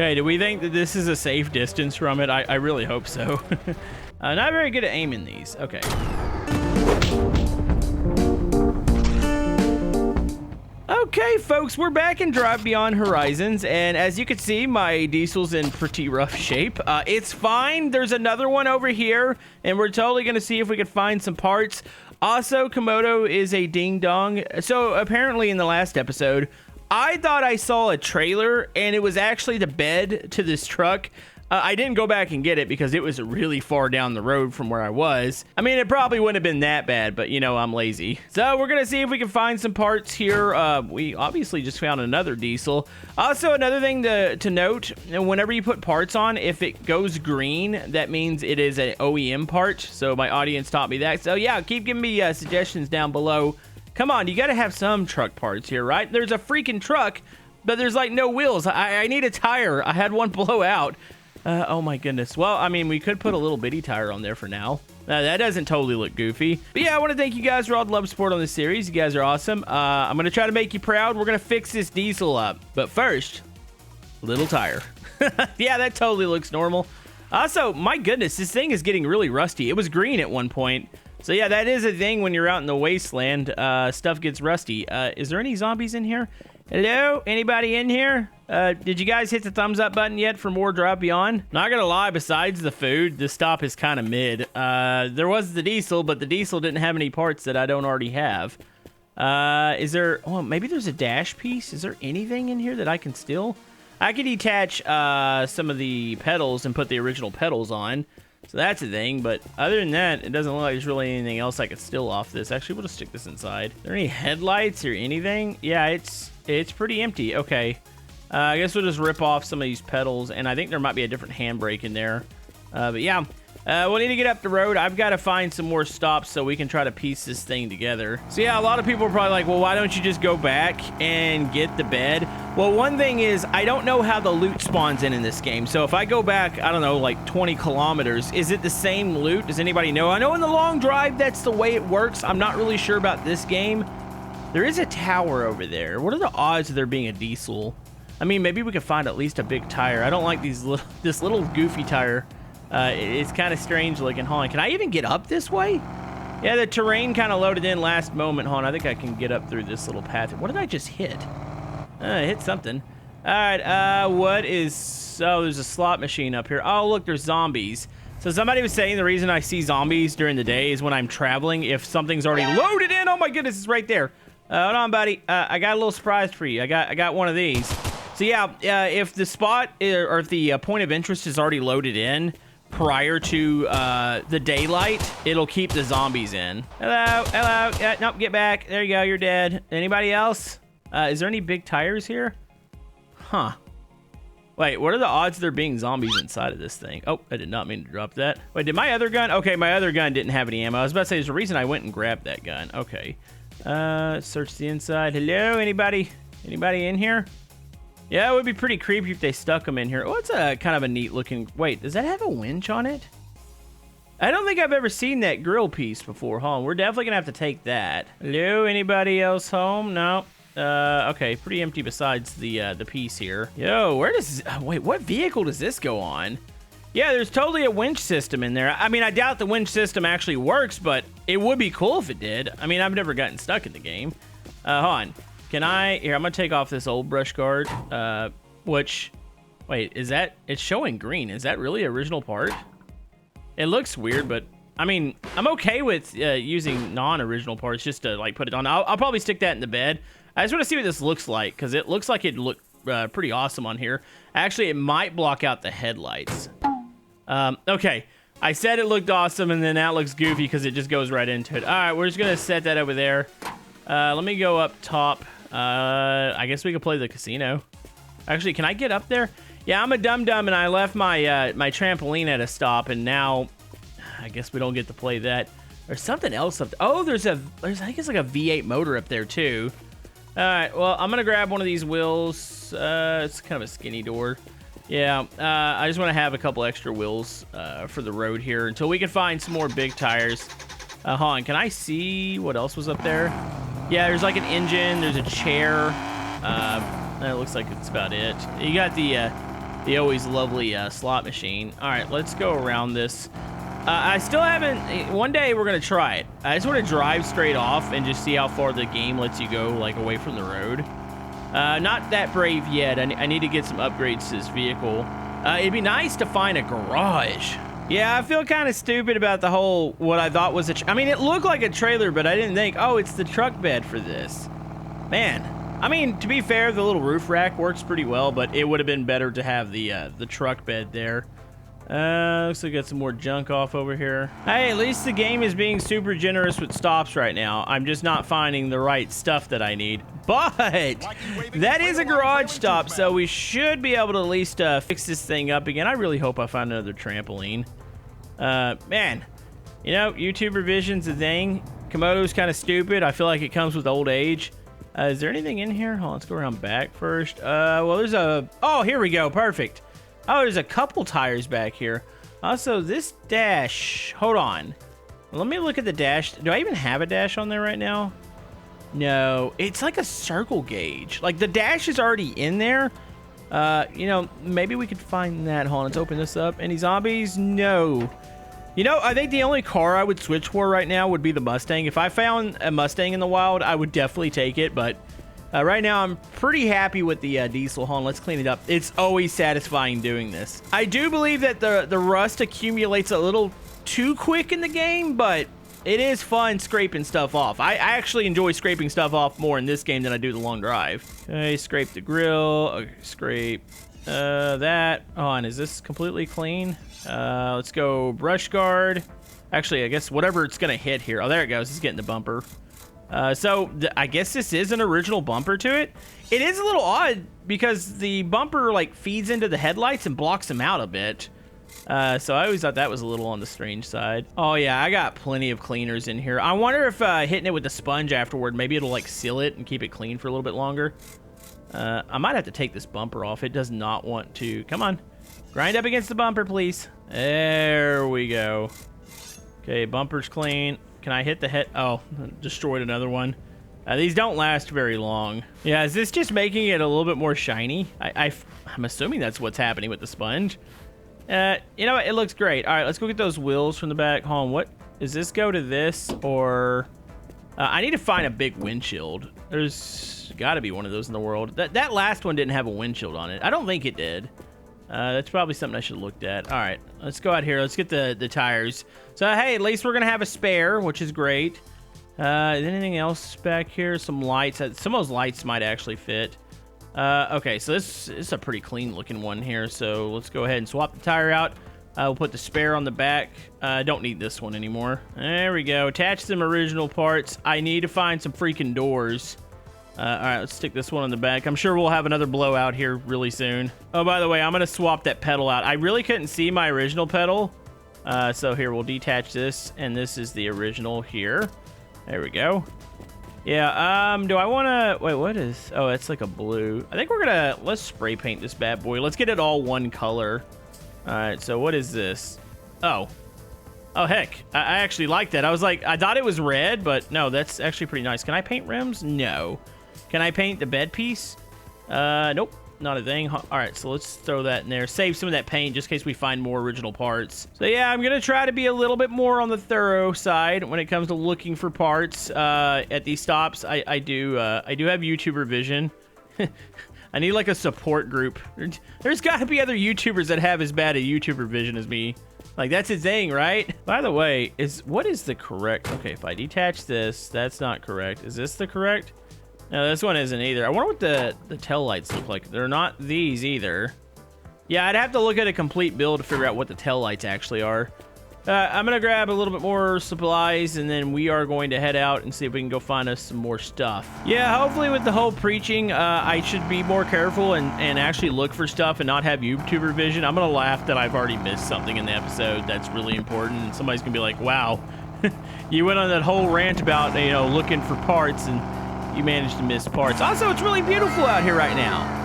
Okay, do we think that this is a safe distance from it? I really hope so. Not very good at aiming these. Okay. Okay, folks, we're back in Drive Beyond Horizons, and as you can see, my diesel's in pretty rough shape. It's fine. There's another one over here, and we're totally going to see if we can find some parts. Also, Camodo is a ding-dong. So, apparently in the last episode, I thought I saw a trailer, and it was actually the bed to this truck. I didn't go back and get it because it was really far down the road from where I was. I mean, it probably wouldn't have been that bad, but you know, I'm lazy. So we're gonna see if we can find some parts here. We obviously just found another diesel. Also, another thing to note, whenever you put parts on, if it goes green, that means it is an OEM part. So my audience taught me that. So yeah, keep giving me suggestions down below. Come on, you gotta have some truck parts here, right? There's a freaking truck, but there's like no wheels. I need a tire. I had one blow out. Oh my goodness. Well, I mean, we could put a little bitty tire on there for now. That doesn't totally look goofy. But yeah, I want to thank you guys for all the love and support on this series. You guys are awesome. I'm going to try to make you proud. We're going to fix this diesel up. But first, little tire. Yeah, that totally looks normal. Also, my goodness, this thing is getting really rusty. It was green at one point. So yeah, that is a thing when you're out in the wasteland. Stuff gets rusty. Is there any zombies in here? Hello? Anybody in here? Did you guys hit the thumbs up button yet for more Drive Beyond? Not gonna lie, besides the food, this stop is kind of mid. There was the diesel, but the diesel didn't have any parts that I don't already have. Is there... Oh, maybe there's a dash piece. Is there anything in here that I can steal? I could detach some of the pedals and put the original pedals on. So that's a thing, but other than that, it doesn't look like there's really anything else I could steal off this. Actually, we'll just stick this inside. Are there any headlights or anything? Yeah, it's pretty empty. Okay. I guess we'll just rip off some of these pedals, and I think there might be a different handbrake in there. But yeah, we'll need to get up the road. I've got to find some more stops so we can try to piece this thing together. So yeah, a lot of people are probably like, well, why don't you just go back and get the bed? Well, one thing is, I don't know how the loot spawns in this game. So if I go back, I don't know, like 20 kilometers, is it the same loot? Does anybody know? I know in the long drive, that's the way it works. I'm not really sure about this game. There is a tower over there. What are the odds of there being a diesel? I mean, maybe we could find at least a big tire. I don't like this little goofy tire. It's kind of strange looking. Hold on, can I even get up this way? Yeah, the terrain kind of loaded in last moment. Hold on, I think I can get up through this little path. What did I just hit? I hit something. All right, what is... Oh, there's a slot machine up here. Oh, look, there's zombies. So somebody was saying the reason I see zombies during the day is when I'm traveling, if something's already loaded in. Oh my goodness, it's right there. Hold on, buddy. I got a little surprise for you. I got one of these. So yeah, if the spot or if the point of interest is already loaded in prior to the daylight, it'll keep the zombies in. Hello. Yeah, nope, get back. There you go. You're dead. Anybody else? Is there any big tires here? Huh. Wait, what are the odds there being zombies inside of this thing? Oh, I did not mean to drop that. Wait, did my other gun? Okay, my other gun didn't have any ammo. I was about to say there's a reason I went and grabbed that gun. Okay. Search the inside. Hello, anybody? Anybody in here? Yeah, it would be pretty creepy if they stuck them in here. Oh, it's a kind of a neat looking... Wait, does that have a winch on it? I don't think I've ever seen that grill piece before. Hold on, we're definitely gonna have to take that. Hello, anybody else home? No. Okay, pretty empty besides the piece here. Yo, where does... Wait, what vehicle does this go on? Yeah, there's totally a winch system in there. I mean, I doubt the winch system actually works, but it would be cool if it did. I mean, I've never gotten stuck in the game. Hold on. Can I... Here, I'm going to take off this old brush guard, which... Wait, is that... It's showing green. Is that really original part? It looks weird, but... I mean, I'm okay with using non-original parts just to, like, put it on. I'll probably stick that in the bed. I just want to see what this looks like, because it looks like it'd look pretty awesome on here. Actually, it might block out the headlights. Okay. I said it looked awesome, and then that looks goofy because it just goes right into it. All right, we're just going to set that over there. Let me go up top. I guess we could play the casino. Actually, can I get up there? Yeah, I'm a dum-dum, and I left my my trampoline at a stop, and now I guess we don't get to play that. There's something else up there. Oh, there's I think it's like a V8 motor up there, too. All right, well, I'm going to grab one of these wheels. It's kind of a skinny door. Yeah, I just want to have a couple extra wheels for the road here until we can find some more big tires. Hold on, can I see what else was up there? Yeah, there's like an engine, there's a chair. It looks like it's about it. You got the the always lovely slot machine. All right, let's go around this. I still haven't. One day we're gonna try it. I just want to drive straight off and just see how far the game lets you go, like away from the road. Not that brave yet. I need to get some upgrades to this vehicle. It'd be nice to find a garage. Yeah, I feel kind of stupid about the whole, what I thought was I mean, it looked like a trailer, but I didn't think, oh, it's the truck bed for this. Man, I mean, to be fair, the little roof rack works pretty well, but it would have been better to have the truck bed there. Looks like we got some more junk off over here. Hey, at least the game is being super generous with stops right now. I'm just not finding the right stuff that I need. But that is a garage stop, so we should be able to at least fix this thing up again. I really hope I find another trampoline. Man, you know, YouTuber vision's a thing. Camodo's kind of stupid. I feel like it comes with old age. Is there anything in here? Hold on, let's go around back first. Well, there's a... Oh, here we go. Perfect. Oh, there's a couple tires back here. Also, this dash... Hold on. Let me look at the dash. Do I even have a dash on there right now? No. It's like a circle gauge. Like, the dash is already in there. You know, maybe we could find that. Hold on, let's open this up. Any zombies? No. You know, I think the only car I would switch for right now would be the Mustang. If I found a Mustang in the wild, I would definitely take it, but... right now, I'm pretty happy with the diesel. Hold on, let's clean it up. It's always satisfying doing this. I do believe that the rust accumulates a little too quick in the game, but it is fun scraping stuff off. I actually enjoy scraping stuff off more in this game than I do the long drive. Okay, scrape the grill. Okay, scrape that. Hold on, is this completely clean? Let's go brush guard. Actually, I guess whatever it's going to hit here. Oh, there it goes. It's getting the bumper. So I guess this is an original bumper to it. It is a little odd because the bumper like feeds into the headlights and blocks them out a bit. So I always thought that was a little on the strange side. Oh yeah, I got plenty of cleaners in here. I wonder if hitting it with the sponge afterward, maybe it'll like seal it and keep it clean for a little bit longer. I might have to take this bumper off. It does not want to. Come on. Grind up against the bumper, please. There we go. Okay, bumper's clean. Can I hit the head? Oh, destroyed another one. These don't last very long. Yeah, is this just making it a little bit more shiny? I'm assuming that's what's happening with the sponge. You know what? It looks great. All right, let's go get those wheels from the back. Hold on, what? Does this go to this or... I need to find a big windshield. There's got to be one of those in the world. That last one didn't have a windshield on it. I don't think it did. That's probably something I should have looked at. All right, let's go out here. Let's get the tires. So, hey, at least we're going to have a spare, which is great. Anything else back here? Some lights. Some of those lights might actually fit. Okay, so this is a pretty clean-looking one here. So let's go ahead and swap the tire out. We'll put the spare on the back. Don't need this one anymore. There we go. Attach some original parts. I need to find some freaking doors. All right, let's stick this one on the back. I'm sure we'll have another blowout here really soon. Oh, by the way, I'm going to swap that pedal out. I really couldn't see my original pedal. So here, we'll detach this, and this is the original here. There we go. Yeah, do I want to... Wait, what is... Oh, it's like a blue. I think we're going to... Let's spray paint this bad boy. Let's get it all one color. All right, so what is this? Oh. Oh, heck. I actually like that. I was like... I thought it was red, but no, that's actually pretty nice. Can I paint rims? No. Can I paint the bed piece? Nope, not a thing. All right, so let's throw that in there. Save some of that paint just in case we find more original parts. So yeah, I'm gonna try to be a little bit more on the thorough side when it comes to looking for parts at these stops. I do have YouTuber vision. I need like a support group. There's got to be other YouTubers that have as bad a YouTuber vision as me. Like, that's his thing, right? By the way, what is the correct... Okay, if I detach this, that's not correct. Is this the correct? No, this one isn't either. I wonder what the tail lights look like. They're not these either. Yeah, I'd have to look at a complete build to figure out what the tail lights actually are. I'm going to grab a little bit more supplies, and then we are going to head out and see if we can go find us some more stuff. Yeah, hopefully with the whole preaching, I should be more careful and actually look for stuff and not have YouTuber vision. I'm going to laugh that I've already missed something in the episode that's really important, and somebody's going to be like, wow, you went on that whole rant about, you know, looking for parts, and you managed to miss parts. Also, it's really beautiful out here right now.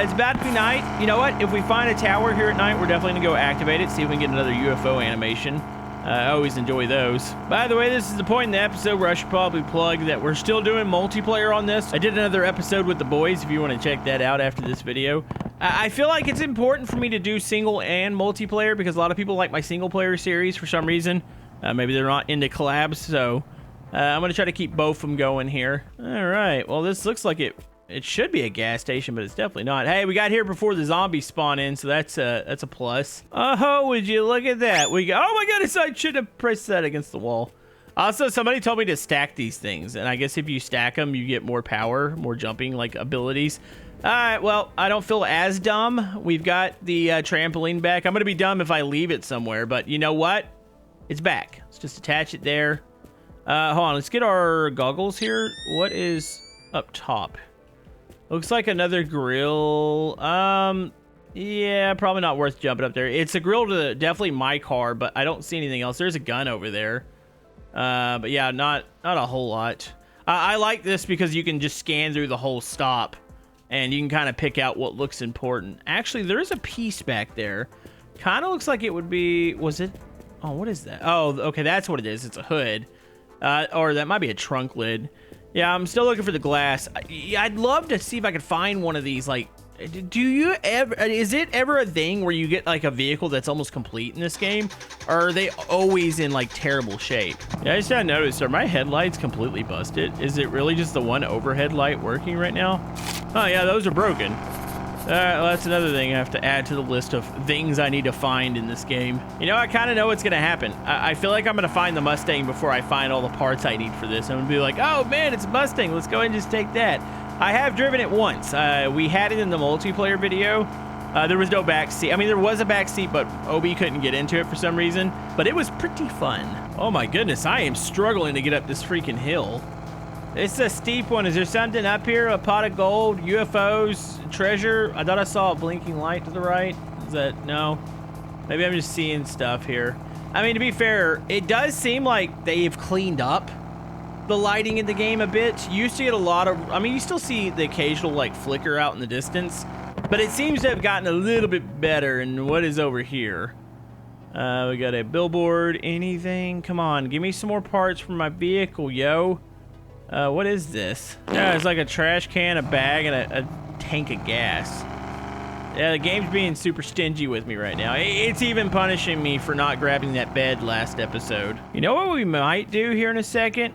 It's about to be night. You know what? If we find a tower here at night, we're definitely going to go activate it, see if we can get another UFO animation. I always enjoy those. By the way, this is the point in the episode where I should probably plug that we're still doing multiplayer on this. I did another episode with the boys, if you want to check that out after this video. I feel like it's important for me to do single and multiplayer because a lot of people like my single player series for some reason. Maybe they're not into collabs, so I'm going to try to keep both of them going here. All right, well, this looks like it should be a gas station, but it's definitely not. Hey, we got here before the zombies spawn in, so that's a plus. Oh, would you look at that? Oh my goodness, I should have pressed that against the wall. Also, somebody told me to stack these things, and I guess if you stack them, you get more power, more jumping, like, abilities. All right, well, I don't feel as dumb. We've got the trampoline back. I'm going to be dumb if I leave it somewhere, but you know what? It's back. Let's just attach it there. Hold on, let's get our goggles here. What is up top? Looks like another grill. Yeah, probably not worth jumping up there. It's a grill to definitely my car, but I don't see anything else. There's a gun over there. But yeah, not a whole lot. I like this because you can just scan through the whole stop and you can kind of pick out what looks important. Actually, there is a piece back there. Kind of looks like it would be, was it? Oh, what is that? Oh, okay, that's what it is. It's a hood. Or that might be a trunk lid. Yeah, I'm still looking for the glass. I'd love to see if I could find one of these, like, do you ever, is it ever a thing where you get like a vehicle that's almost complete in this game? Or are they always in like terrible shape? Yeah, I just had noticed, are my headlights completely busted? Is it really just the one overhead light working right now? Oh yeah, those are broken. Well, that's another thing I have to add to the list of things I need to find in this game. You know, I kind of know what's going to happen. I feel like I'm going to find the Mustang before I find all the parts I need for this. I'm going to be like, oh man, it's a Mustang. Let's go ahead and just take that. I have driven it once. We had it in the multiplayer video. There was no back seat. I mean, there was a back seat, but Obi couldn't get into it for some reason. But it was pretty fun. Oh my goodness, I am struggling to get up this freaking hill. It's a steep one. Is there something up here? A pot of gold, UFOs, treasure? I thought I saw a blinking light to the right. Is that, no? Maybe I'm just seeing stuff here. I mean, to be fair, it does seem like they've cleaned up the lighting in the game a bit. You used to get a lot of, I mean, you still see the occasional like flicker out in the distance, but it seems to have gotten a little bit better. And what is over here? We got a billboard, anything? Come on, give me some more parts for my vehicle, yo. What is this? Yeah, it's like a trash can, a bag, and a tank of gas. Yeah, the game's being super stingy with me right now. It's even punishing me for not grabbing that bed last episode. You know what we might do here in a second?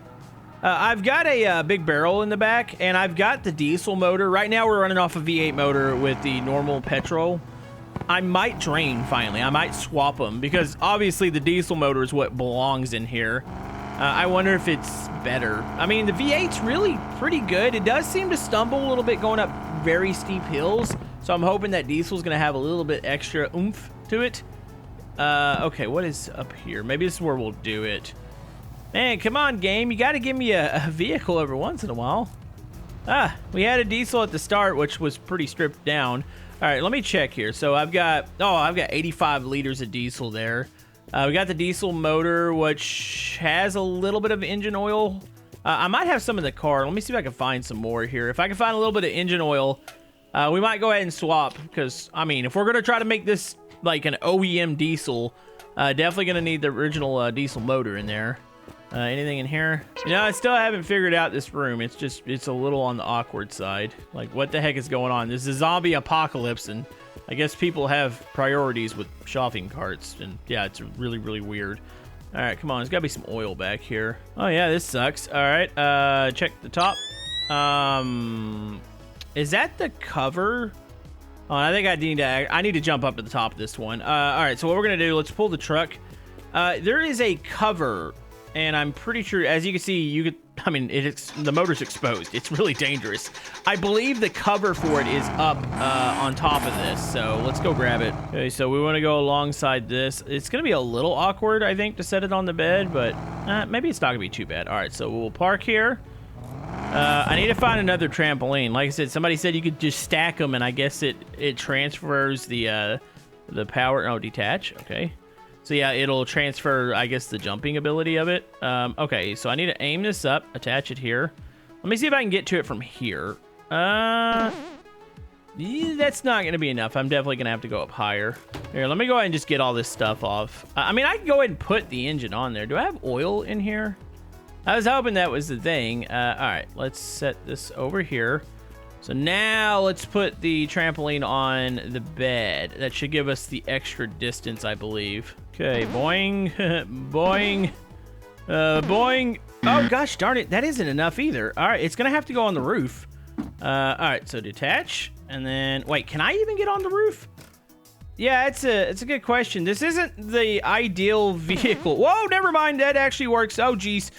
I've got a big barrel in the back, and I've got the diesel motor. Right now, we're running off a V8 motor with the normal petrol. I might drain, finally. I might swap them, because obviously the diesel motor is what belongs in here. I wonder if it's better. I mean, the V8's really pretty good. It does seem to stumble a little bit going up very steep hills, so I'm hoping that diesel's going to have a little bit extra oomph to it. Okay, what is up here? Maybe this is where we'll do it. Man, come on, game. You got to give me a vehicle every once in a while. We had a diesel at the start, which was pretty stripped down. All right, let me check here. So I've got 85 liters of diesel there. We got the diesel motor, which has a little bit of engine oil. I might have some in the car. Let me see if I can find some more here. If I can find a little bit of engine oil, we might go ahead and swap. Because, I mean, if we're going to try to make this like an OEM diesel, definitely going to need the original diesel motor in there. Anything in here? You know, I still haven't figured out this room. It's a little on the awkward side. Like, what the heck is going on? This is a zombie apocalypse, and I guess people have priorities with shopping carts, and yeah, it's really, really weird. All right, come on, there's gotta be some oil back here. Oh yeah, this sucks. All right, check the top. Is that the cover? Oh, I think I need to jump up to the top of this one. All right, so what we're gonna do, let's pull the truck. There is a cover, and I'm pretty sure, as you can see, I mean, the motor's exposed. It's really dangerous. I believe the cover for it is up on top of this, so let's go grab it. Okay, so we want to go alongside this. It's going to be a little awkward, I think, to set it on the bed, but maybe it's not going to be too bad. All right, so we'll park here. I need to find another trampoline. Like I said, somebody said you could just stack them, and I guess it transfers the power. Oh, detach. Okay. So yeah, it'll transfer, I guess, the jumping ability of it. Okay, so I need to aim this up, attach it here. Let me see if I can get to it from here. Yeah, that's not going to be enough. I'm definitely going to have to go up higher. Here, let me go ahead and just get all this stuff off. I mean, I can go ahead and put the engine on there. Do I have oil in here? I was hoping that was the thing. All right, let's set this over here. So now let's put the trampoline on the bed. That should give us the extra distance, I believe. Okay, boing, boing, boing. Oh, gosh darn it. That isn't enough either. All right, it's going to have to go on the roof. All right, so detach. And then, wait, can I even get on the roof? Yeah, it's a good question. This isn't the ideal vehicle. Whoa, never mind. That actually works. Oh, geez.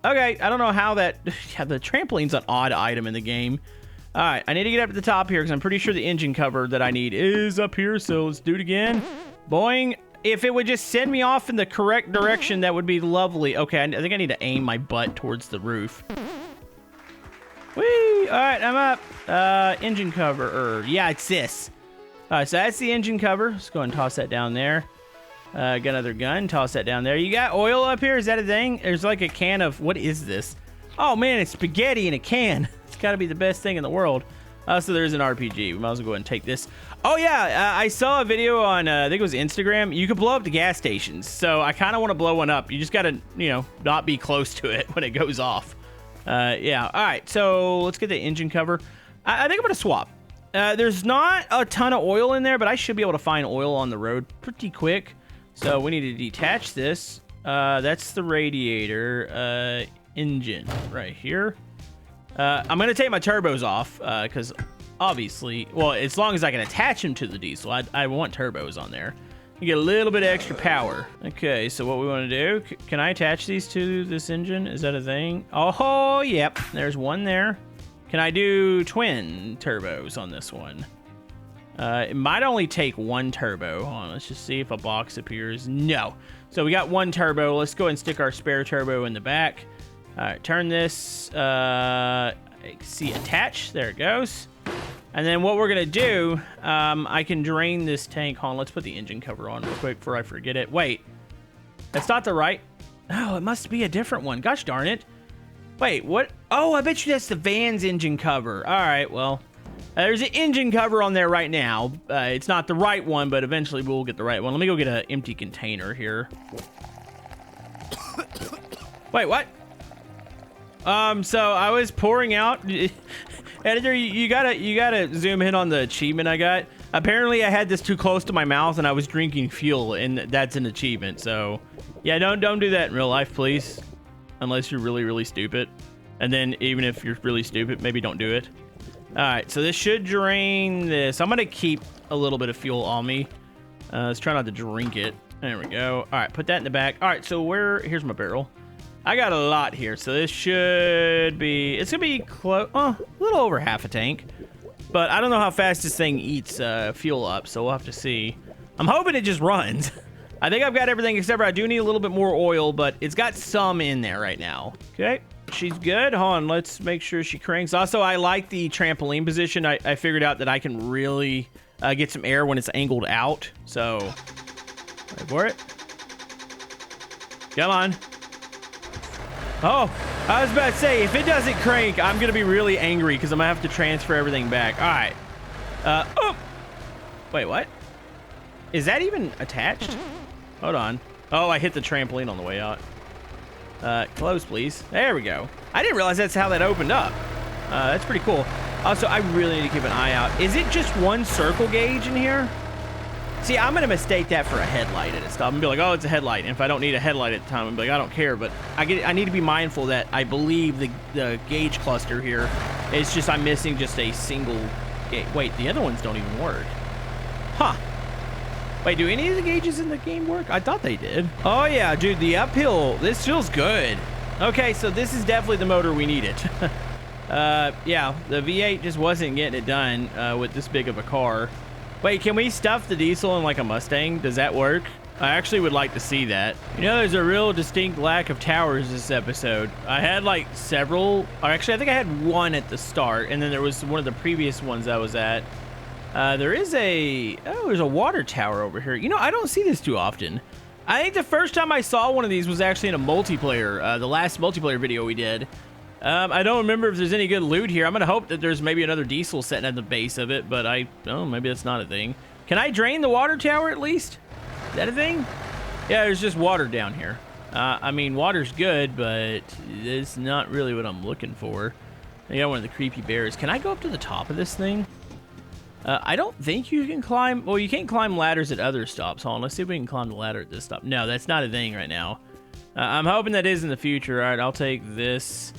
Okay, I don't know how that... Yeah, the trampoline's an odd item in the game. All right, I need to get up to the top here because I'm pretty sure the engine cover that I need is up here. So let's do it again. Boing. If it would just send me off in the correct direction, that would be lovely. Okay, I think I need to aim my butt towards the roof. Whee! All right, I'm up. Engine cover. Yeah, it's this. All right, so that's the engine cover. Let's go ahead and toss that down there. Got another gun. Toss that down there. You got oil up here? Is that a thing? There's like a can of... What is this? Oh, man, it's spaghetti in a can. It's got to be the best thing in the world. So there's an RPG. We might as well go ahead and take this. Oh, yeah, I saw a video on, I think it was Instagram. You could blow up the gas stations. So I kind of want to blow one up. You just got to, you know, not be close to it when it goes off. Yeah, all right, so let's get the engine cover. I think I'm going to swap. There's not a ton of oil in there, but I should be able to find oil on the road pretty quick. So we need to detach this. That's the radiator engine right here. I'm going to take my turbos off because obviously, well, as long as I can attach them to the diesel, I want turbos on there. You get a little bit of extra power. Okay, so what we want to do, can I attach these to this engine? Is that a thing? Oh, yep, there's one there. Can I do twin turbos on this one? It might only take one turbo. Hold on, let's just see if a box appears. No. So we got one turbo. Let's go ahead and stick our spare turbo in the back. All right, turn this. See, attach. There it goes. And then what we're going to do, I can drain this tank. Hold on, let's put the engine cover on real quick before I forget it. Wait, that's not the right... Oh, it must be a different one. Gosh darn it. Wait, what? Oh, I bet you that's the van's engine cover. All right, well, there's an engine cover on there right now. It's not the right one, but eventually we'll get the right one. Let me go get an empty container here. Wait, what? So I was pouring out... Editor, you gotta zoom in on the achievement I got. Apparently I had this too close to my mouth and I was drinking fuel, and that's an achievement. So yeah, don't do that in real life, please. Unless you're really, really stupid. And then even if you're really stupid, maybe don't do it. All right, so this should drain this. I'm gonna keep a little bit of fuel on me. Let's try not to drink it. There we go. All right, put that in the back. All right, so here's my barrel. I got a lot here, so this should be... It's going to be close... a little over half a tank. But I don't know how fast this thing eats fuel up, so we'll have to see. I'm hoping it just runs. I think I've got everything except for I do need a little bit more oil, but it's got some in there right now. Okay, she's good. Hold on, let's make sure she cranks. Also, I like the trampoline position. I figured out that I can really get some air when it's angled out. So, wait for it. Come on. Oh, I was about to say, if it doesn't crank, I'm going to be really angry because I'm going to have to transfer everything back. All right. Oh. Wait, what? Is that even attached? Hold on. Oh, I hit the trampoline on the way out. Close, please. There we go. I didn't realize that's how that opened up. That's pretty cool. Also, I really need to keep an eye out. Is it just one circle gauge in here? See, I'm going to mistake that for a headlight at a stop. I'm going to be like, oh, it's a headlight. And if I don't need a headlight at the time, I'm like, I don't care. But I need to be mindful that I believe the gauge cluster here is just, I'm missing just a single gauge. Wait, the other ones don't even work. Huh. Wait, do any of the gauges in the game work? I thought they did. Oh, yeah, dude, the uphill, this feels good. Okay, so this is definitely the motor we needed. Yeah, the V8 just wasn't getting it done with this big of a car. Wait, can we stuff the diesel in like a Mustang? Does that work? I actually would like to see that. You know, there's a real distinct lack of towers this episode. I had like several, or actually I think I had one at the start, and then there was one of the previous ones I was at. There's a water tower over here. You know, I don't see this too often. I think the first time I saw one of these was actually in a multiplayer, the last multiplayer video we did. I don't remember if there's any good loot here. I'm gonna hope that there's maybe another diesel sitting at the base of it, but maybe that's not a thing. Can I drain the water tower at least? Is that a thing? Yeah, there's just water down here. I mean, water's good, but it's not really what I'm looking for. I got one of the creepy bears. Can I go up to the top of this thing? I don't think you can climb. Well, you can't climb ladders at other stops. Hold on, let's see if we can climb the ladder at this stop. No, that's not a thing right now. I'm hoping that is in the future. All right, I'll take this.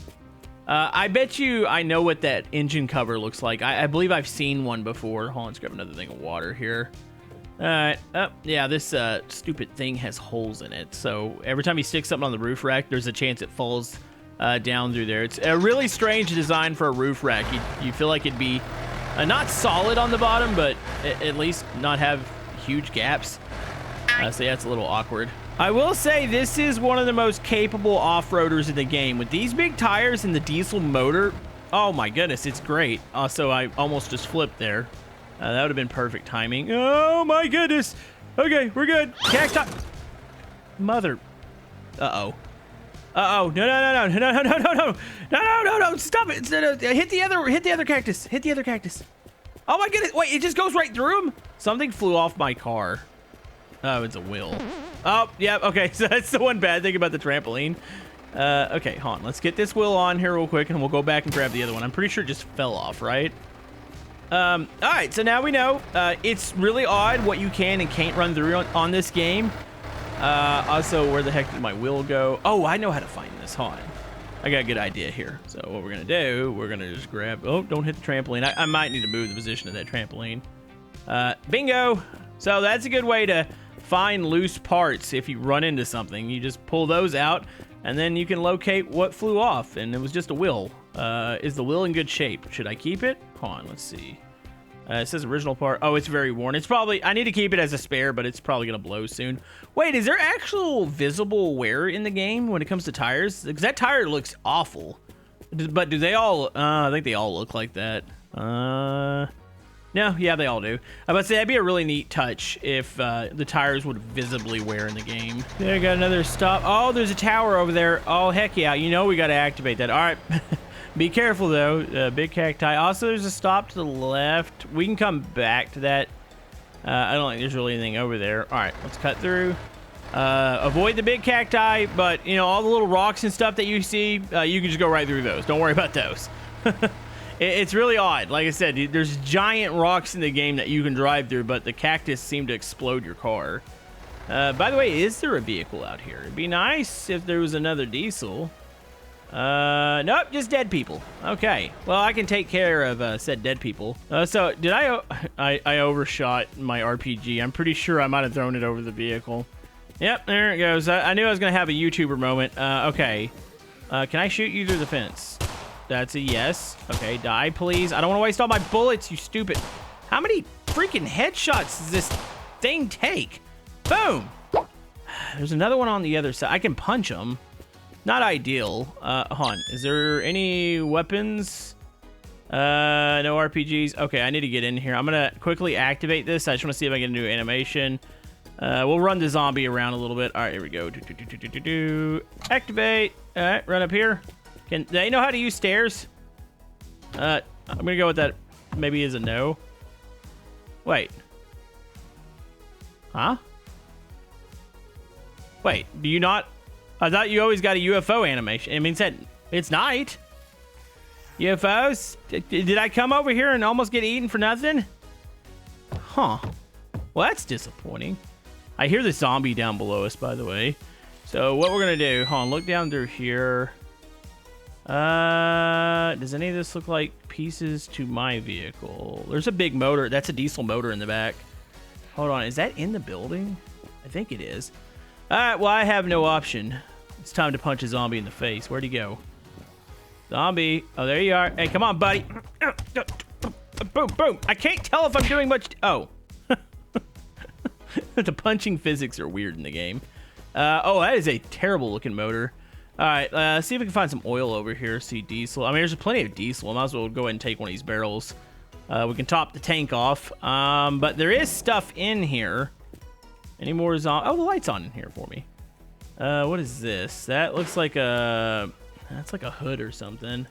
I bet you I know what that engine cover looks like. I believe I've seen one before. Hold on, let's grab another thing of water here. All right. Oh, yeah, this stupid thing has holes in it. So every time you stick something on the roof rack, there's a chance it falls down through there. It's a really strange design for a roof rack. You feel like it'd be not solid on the bottom, but at least not have huge gaps. So yeah, it's a little awkward. I will say this is one of the most capable off-roaders in the game. With these big tires and the diesel motor, oh my goodness, it's great. Also, I almost just flipped there. That would have been perfect timing. Oh my goodness. Okay, we're good. Cacti. Mother. Uh-oh. Uh-oh. No. Stop it. Hit the other cactus. Hit the other cactus. Oh my goodness. Wait, it just goes right through him? Something flew off my car. Oh, it's a wheel. Oh, yeah, okay, so that's the one bad thing about the trampoline. Okay, hold on. Let's get this wheel on here real quick, and we'll go back and grab the other one. I'm pretty sure it just fell off, right? All right, so now we know. It's really odd what you can and can't run through on this game. Also, where the heck did my wheel go? Oh, I know how to find this. Hold on. I got a good idea here. So what we're going to do, we're going to just grab... Oh, don't hit the trampoline. I might need to move the position of that trampoline. Bingo. So that's a good way to find loose parts. If you run into something, you just pull those out, and then you can locate what flew off, and it was just a wheel. Is the wheel in good shape? Should I keep it? Hold on, let's see. It says original part. Oh, it's very worn. It's probably... I need to keep it as a spare, but it's probably going to blow soon. Wait, is there actual visible wear in the game when it comes to tires? Because that tire looks awful. But do they all... I think they all look like that. No, yeah, they all do. I was about to say, that'd be a really neat touch if the tires would visibly wear in the game. There, got another stop. Oh, there's a tower over there. Oh, heck yeah. You know we got to activate that. All right. Be careful, though. Big cacti. Also, there's a stop to the left. We can come back to that. I don't think there's really anything over there. All right, let's cut through. Avoid the big cacti, but, you know, all the little rocks and stuff that you see, you can just go right through those. Don't worry about those. It's really odd. Like I said, there's giant rocks in the game that you can drive through, but the cactus seem to explode your car. By the way, is there a vehicle out here? It'd be nice if there was another diesel. Nope, just dead people. Okay, well, I can take care of said dead people. So, did I overshot my RPG. I'm pretty sure I might have thrown it over the vehicle. Yep, there it goes. I knew I was going to have a YouTuber moment. Okay. Can I shoot you through the fence? That's a yes. Okay, die, please. I don't want to waste all my bullets, you stupid. How many freaking headshots does this thing take? Boom. There's another one on the other side. I can punch them. Not ideal. Hold on. Is there any weapons? No RPGs. Okay, I need to get in here. I'm going to quickly activate this. I just want to see if I can do animation. We'll run the zombie around a little bit. All right, here we go. Activate. All right, run up here. Do they know how to use stairs? I'm going to go with that. Maybe is a no. Wait. Huh? Wait, do you not... I thought you always got a UFO animation. I mean, it's night. UFOs? Did I come over here and almost get eaten for nothing? Huh. Well, that's disappointing. I hear the zombie down below us, by the way. So what we're going to do... Hold on, look down through here. Does any of this look like pieces to my vehicle? There's a big motor. That's a diesel motor in the back. Hold on. Is that in the building? I think it is. All right. Well, I have no option. It's time to punch a zombie in the face. Where'd he go? Zombie. Oh, there you are. Hey, come on, buddy. Boom, boom. I can't tell if I'm doing much. Oh. The punching physics are weird in the game. Oh, that is a terrible looking motor. All right, see if we can find some oil over here. See diesel. I mean, there's plenty of diesel. I might as well go ahead and take one of these barrels. We can top the tank off. But there is stuff in here. Any more zombies? Oh, the light's on in here for me. What is this? That looks like a... That's like a hood or something.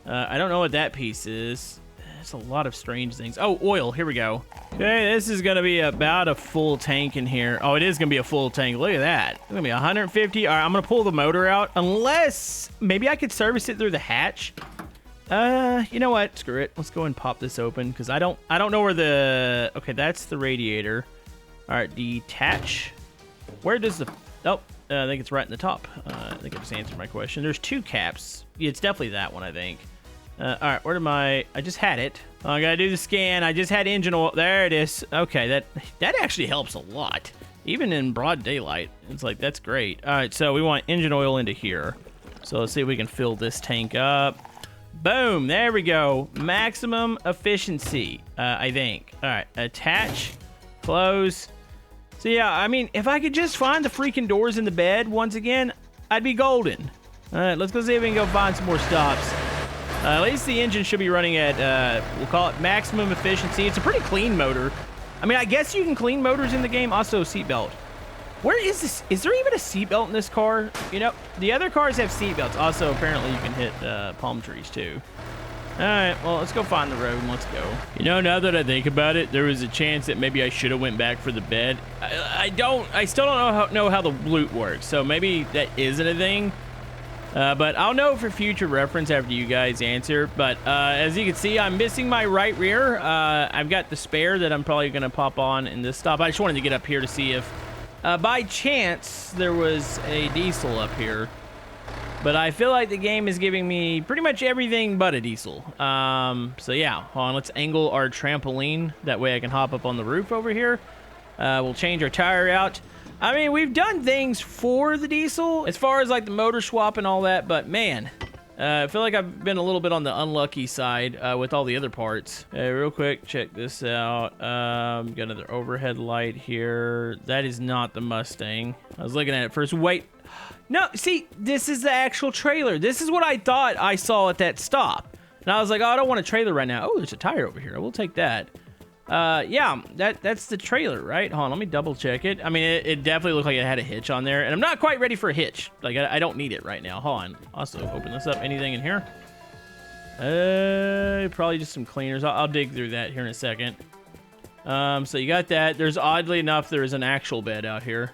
I don't know what that piece is. There's a lot of strange things. Oh, oil. Here we go. Okay, this is going to be about a full tank in here. Oh, it is going to be a full tank. Look at that. It's going to be 150. All right, I'm going to pull the motor out. Unless maybe I could service it through the hatch. You know what? Screw it. Let's go and pop this open because I don't know where the... Okay, that's the radiator. All right, detach. Where does the... Oh, I think it's right in the top. I think I just answered my question. There's 2 caps. Yeah, it's definitely that one, I think. All right, where am I? I just had it. Oh, I gotta do the scan. I just had engine oil. There it is. Okay, that actually helps a lot. Even in broad daylight. It's like, that's great. All right, so we want engine oil into here. So let's see if we can fill this tank up. Boom, there we go. Maximum efficiency, I think. All right, attach, close. So yeah, I mean, if I could just find the freaking doors in the bed once again, I'd be golden. All right, let's go see if we can go find some more stops. At least the engine should be running at, we'll call it maximum efficiency. It's a pretty clean motor. I mean, I guess you can clean motors in the game. Also, seatbelt. Where is this? Is there even a seatbelt in this car? You know, the other cars have seatbelts. Also, apparently you can hit palm trees too. All right, well, let's go find the road and let's go. You know, now that I think about it, there was a chance that maybe I should have went back for the bed. I still don't know how the loot works. So maybe that isn't a thing. But I'll know for future reference after you guys answer. But as you can see, I'm missing my right rear. I've got the spare that I'm probably going to pop on in this stop. I just wanted to get up here to see if by chance there was a diesel up here. But I feel like the game is giving me pretty much everything but a diesel. So yeah, hold on, let's angle our trampoline. That way I can hop up on the roof over here. We'll change our tire out. I mean, we've done things for the diesel as far as like the motor swap and all that, but man, I feel like I've been a little bit on the unlucky side with all the other parts. Real quick, check this out. Got another overhead light here. That is not the Mustang. I was looking at it first. Wait, no, see, this is the actual trailer. This is what I thought I saw at that stop. And I was like, oh, I don't want a trailer right now. Oh, there's a tire over here. We'll take that. Yeah, that's the trailer, right? Hold on, let me double check it. I mean, it definitely looked like it had a hitch on there, and I'm not quite ready for a hitch. Like, I don't need it right now. Hold on. Also, open this up. Anything in here? Probably just some cleaners. I'll dig through that here in a second. So you got that. There's, oddly enough, there's an actual bed out here.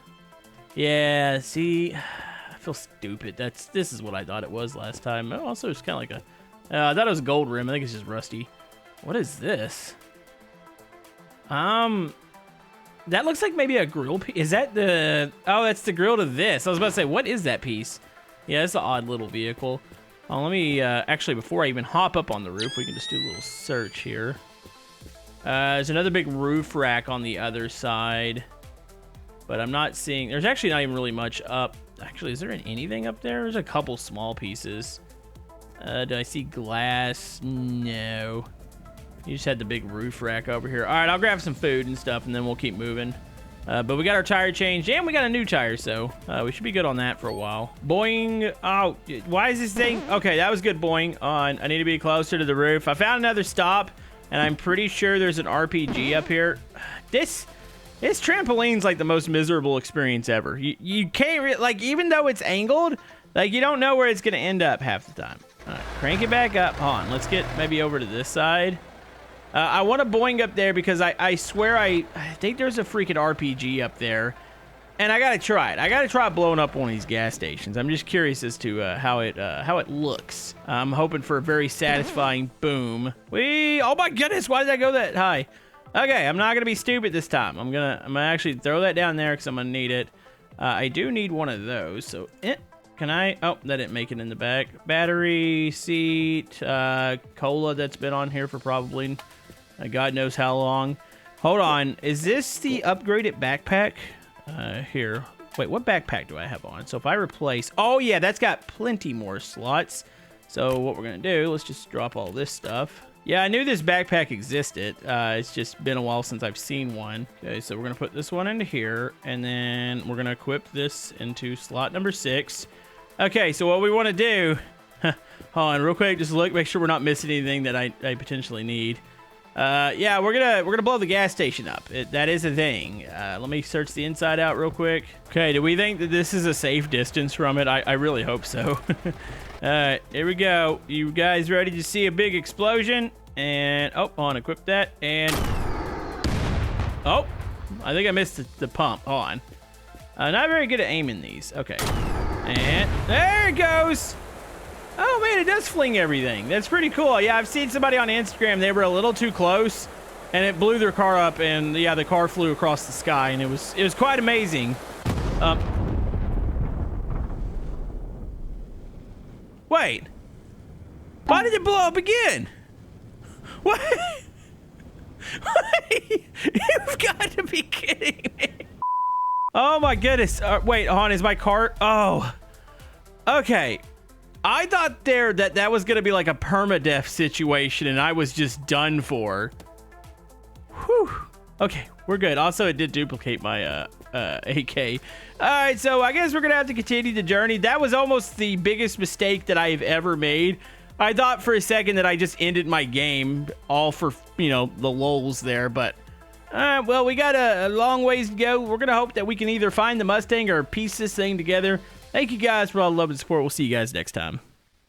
Yeah, see, I feel stupid. This is what I thought it was last time. Oh, also, it's kind of like a, I thought it was a gold rim. I think it's just rusty. What is this? That looks like maybe a grill piece. Is that the... Oh, that's the grill to this. I was about to say, what is that piece? Yeah, it's an odd little vehicle. Oh, let me, actually, before I even hop up on the roof, we can just do a little search here. There's another big roof rack on the other side. But I'm not seeing... There's actually not even really much up. Actually, is there anything up there? There's a couple small pieces. Do I see glass? No. You just had the big roof rack over here. All right, I'll grab some food and stuff, and then we'll keep moving. But we got our tire changed, and we got a new tire, so we should be good on that for a while. Boing. Oh, why is this thing? Okay, that was good, boing. On. I need to be closer to the roof. I found another stop, and I'm pretty sure there's an RPG up here. This trampoline's like the most miserable experience ever. You can't, like, even though it's angled, like, you don't know where it's going to end up half the time. All right, crank it back up. Hold on, let's get maybe over to this side. I want to boing up there because I swear I think there's a freaking RPG up there. And I got to try it. I got to try blowing up one of these gas stations. I'm just curious as to how it looks. I'm hoping for a very satisfying boom. Oh my goodness, why did I go that high? Okay, I'm not going to be stupid this time. I'm gonna actually throw that down there because I'm going to need it. I do need one of those. So, can I? Oh, that didn't make it in the back. Battery, seat, cola that's been on here for probably... God knows how long. Hold on. Is this the upgraded backpack? Here. Wait, what backpack do I have on? So if I replace... Oh, yeah, that's got plenty more slots. So what we're going to do, let's just drop all this stuff. Yeah, I knew this backpack existed. It's just been a while since I've seen one. Okay, so we're going to put this one into here. And then we're going to equip this into slot number 6. Okay, so what we want to do... Hold on, real quick. Just look, make sure we're not missing anything that I potentially need. Yeah, we're gonna blow the gas station up. That is a thing. Let me search the inside out real quick. Okay, do we think that this is a safe distance from it? I really hope so. Alright, here we go. You guys ready to see a big explosion? And, oh, on, equip that, and... Oh, I think I missed the pump. Hold on. Not very good at aiming these. Okay. And there it goes! Oh, man, it does fling everything. That's pretty cool. Yeah, I've seen somebody on Instagram. They were a little too close, and it blew their car up, and, yeah, the car flew across the sky, and it was quite amazing. Wait. Why did it blow up again? What? You've got to be kidding me. Oh, my goodness. Wait, hon, is my car... Oh. Okay. I thought that was going to be like a permadeath situation, and I was just done for. Whew. Okay, we're good. Also, it did duplicate my AK. All right, so I guess we're going to have to continue the journey. That was almost the biggest mistake that I've ever made. I thought for a second that I just ended my game, all for, you know, the lulz there, but... well, we got a long ways to go. We're going to hope that we can either find the Mustang or piece this thing together. Thank you guys for all the love and support. We'll see you guys next time.